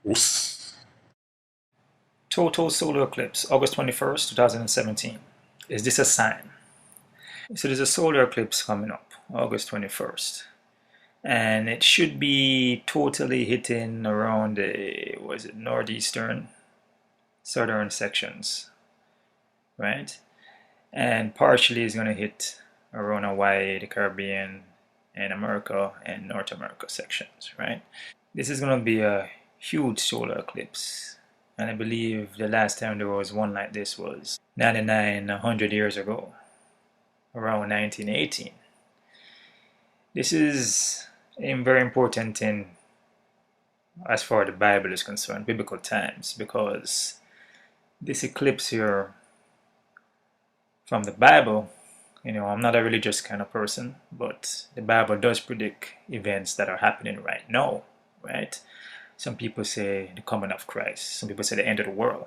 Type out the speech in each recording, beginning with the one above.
Us. Total solar eclipse, August 21st, 2017. Is this a sign? So there's a solar eclipse coming up, August 21st. And it should be totally hitting around the, was it northeastern, southern sections, right? And partially is going to hit around Hawaii, the Caribbean, and America and North America sections, right? This is going to be a huge solar eclipse. And I believe the last time there was one like this was 99, 100 years ago, around 1918. This is a very important in as far as the Bible is concerned, biblical times, because this eclipse here from the Bible, I'm not a religious kind of person, but the Bible does predict events that are happening right now, right? Some people say the coming of Christ, some people say the end of the world.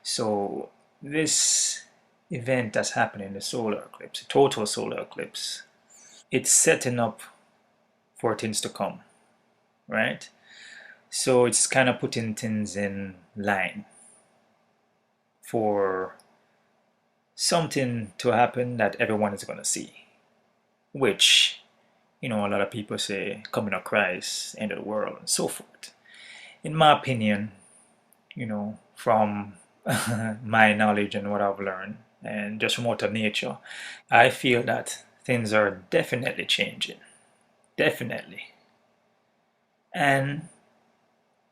So this event that's happening, the solar eclipse, the total solar eclipse, it's setting up for things to come, right? So it's kind of putting things in line for something to happen that everyone is going to see, which, a lot of people say coming of Christ, end of the world, and so forth. In my opinion, from my knowledge and what I've learned, and just from out of nature, I feel that things are definitely changing. Definitely. And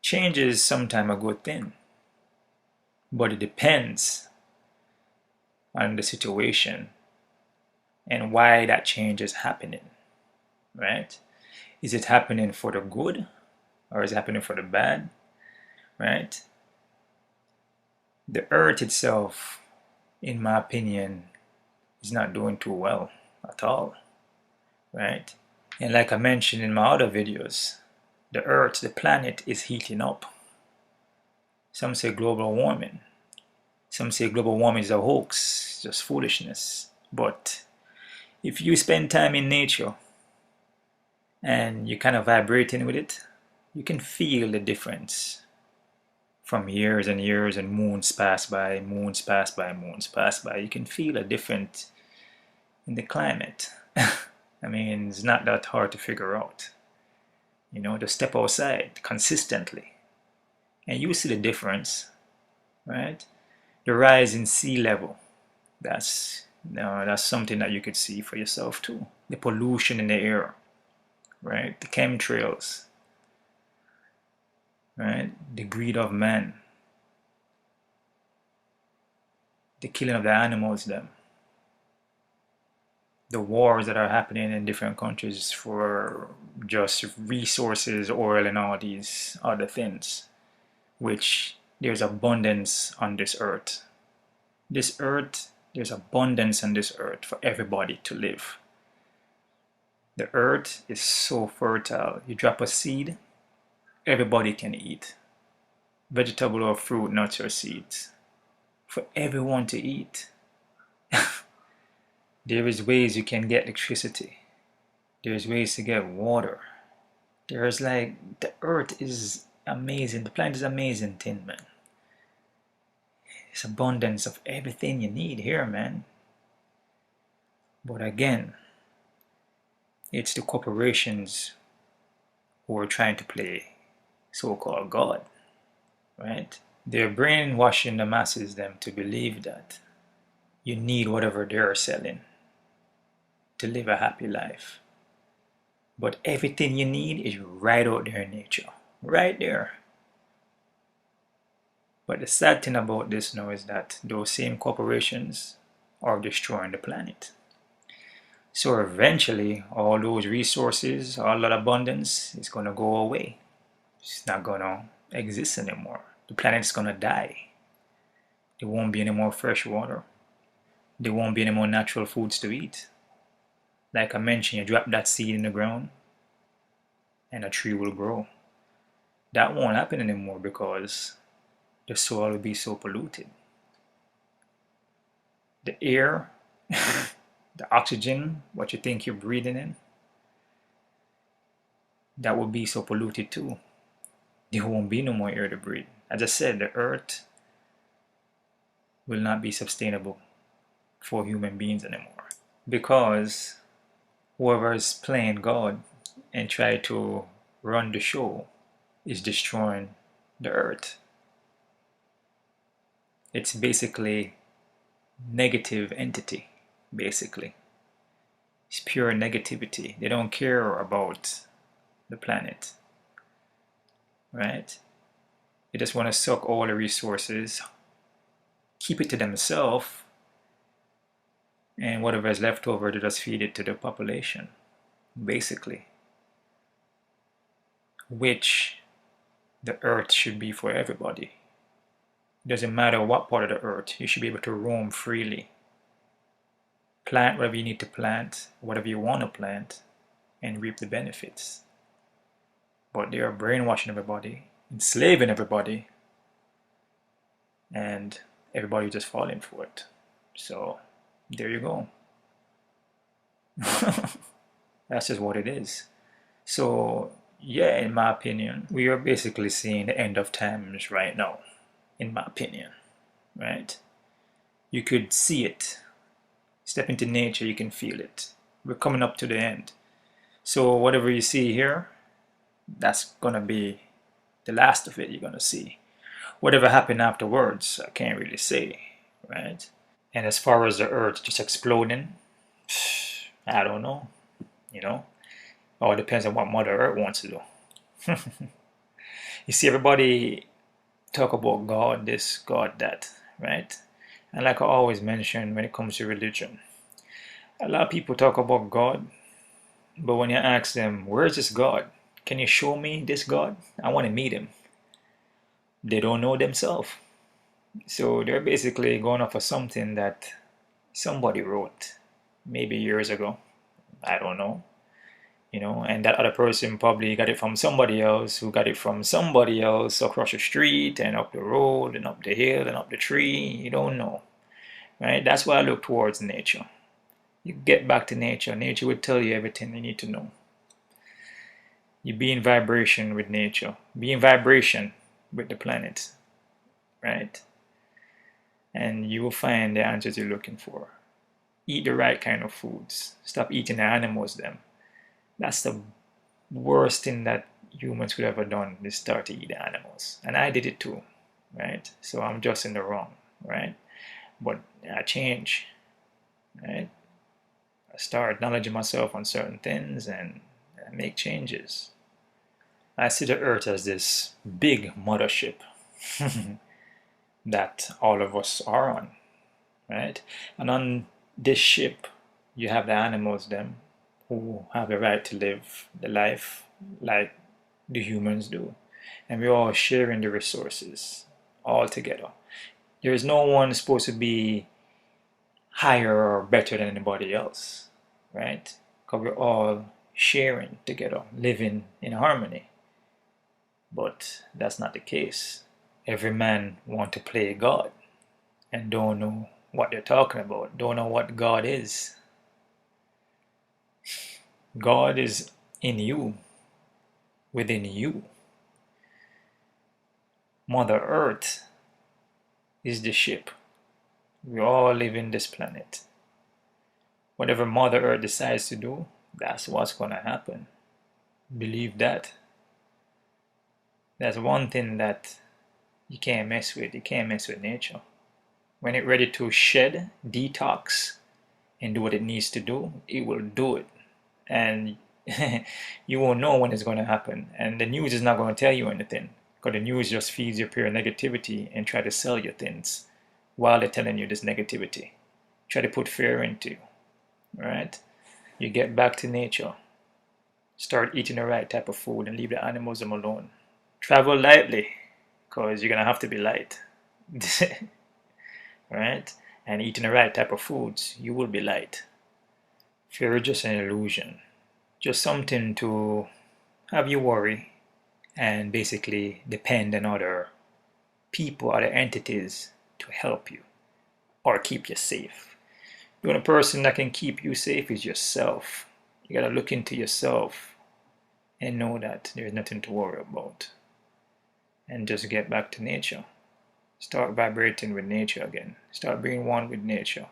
change is sometimes a good thing, but it depends on the situation and why that change is happening, right? Is it happening for the good or is it happening for the bad, right? The earth itself, in my opinion, is not doing too well at all, right? And like I mentioned in my other videos, the earth, the planet is heating up. Some say global warming. Some say global warming is a hoax, just foolishness. But if you spend time in nature and you're kind of vibrating with it, you can feel the difference from years and years and moons pass by, moons pass by, moons pass by. You can feel a difference in the climate. I mean, it's not that hard to figure out. Just step outside consistently and you see the difference, right? The rise in sea level, that's something that you could see for yourself too. The pollution in the air, right? The chemtrails, right? The greed of man, the killing of the animals, them, the wars that are happening in different countries for just resources, oil, and all these other things, which there's abundance on this earth. This earth, there's abundance on this earth for everybody to live. The earth is so fertile. You drop a seed, everybody can eat. Vegetable or fruit, nuts or seeds. For everyone to eat. There is ways you can get electricity. There's ways to get water. There's like, the earth is amazing. The planet is amazing thing, man. It's abundance of everything you need here, man. But again, it's the corporations who are trying to play so-called God, right? They're brainwashing the masses them to believe that you need whatever they're selling to live a happy life. But everything you need is right out there in nature, right there. But the sad thing about this now is that those same corporations are destroying the planet. So eventually, all those resources, all that abundance is going to go away. It's not going to exist anymore. The planet's going to die. There won't be any more fresh water. There won't be any more natural foods to eat. Like I mentioned, you drop that seed in the ground and a tree will grow. That won't happen anymore because the soil will be so polluted. The air, the oxygen, what you think you're breathing in, that will be so polluted too. there won't be no more air to breathe. As I said, the earth will not be sustainable for human beings anymore, because whoever is playing God and try to run the show is destroying the earth. It's basically negative entity, basically. It's pure negativity. They don't care about the planet, right? They just want to suck all the resources, keep it to themselves, and whatever is left over, they just feed it to the population, basically. Which the earth should be for everybody. It doesn't matter what part of the earth, you should be able to roam freely. Plant whatever you need to plant, whatever you want to plant, and reap the benefits. But they are brainwashing everybody, enslaving everybody, and everybody just falling for it. So there you go. That's just what it is. So yeah, in my opinion, we are basically seeing the end of times right now, in my opinion, right? You could see it. Step into nature, you can feel it. We're coming up to the end. So whatever you see here, that's gonna be the last of it you're gonna see. Whatever happened afterwards, I can't really say, right? And as far as the earth just exploding, I don't know, you know? All depends on what Mother Earth wants to do. You see, everybody talk about God this, God that, right? And like I always mention when it comes to religion, a lot of people talk about God, but when you ask them, where's this God? Can you show me this God? I want to meet him. They don't know themselves. So they're basically going off of something that somebody wrote maybe years ago. I don't know. And that other person probably got it from somebody else who got it from somebody else across the street and up the road and up the hill and up the tree. You don't know, right? That's why I look towards nature. You get back to nature. Nature will tell you everything you need to know. You be in vibration with nature. Be in vibration with the planet, right? And you will find the answers you're looking for. Eat the right kind of foods. Stop eating the animals, them. That's the worst thing that humans could ever done, is start to eat the animals. And I did it too, right? So I'm just in the wrong, right? But I change, right? I start acknowledging myself on certain things and I make changes. I see the earth as this big mothership that all of us are on, right? And on this ship, you have the animals, them, who have the right to live the life like the humans do. And we're all sharing the resources all together. There is no one supposed to be higher or better than anybody else, right? Because we're all sharing together, living in harmony. But that's not the case. Every man want to play God and don't know what they're talking about, don't know what God is. God is in you, within you. Mother Earth is the ship. We all live in this planet. Whatever Mother Earth decides to do, that's what's going to happen. Believe that. That's one thing that you can't mess with. You can't mess with nature. When it's ready to shed, detox, and do what it needs to do, it will do it. And you won't know when it's going to happen. And the news is not going to tell you anything, because the news just feeds you pure negativity and try to sell you things while they're telling you this negativity. Try to put fear into you, right? You get back to nature. Start eating the right type of food and leave the animals alone. Travel lightly, because you're going to have to be light. Right? And eating the right type of foods, you will be light. Fear is just an illusion. Just something to have you worry and basically depend on other people, other entities to help you or keep you safe. The only person that can keep you safe is yourself. You gotta look into yourself and know that there's nothing to worry about. and just get back to nature. Start vibrating with nature again. Start being one with nature.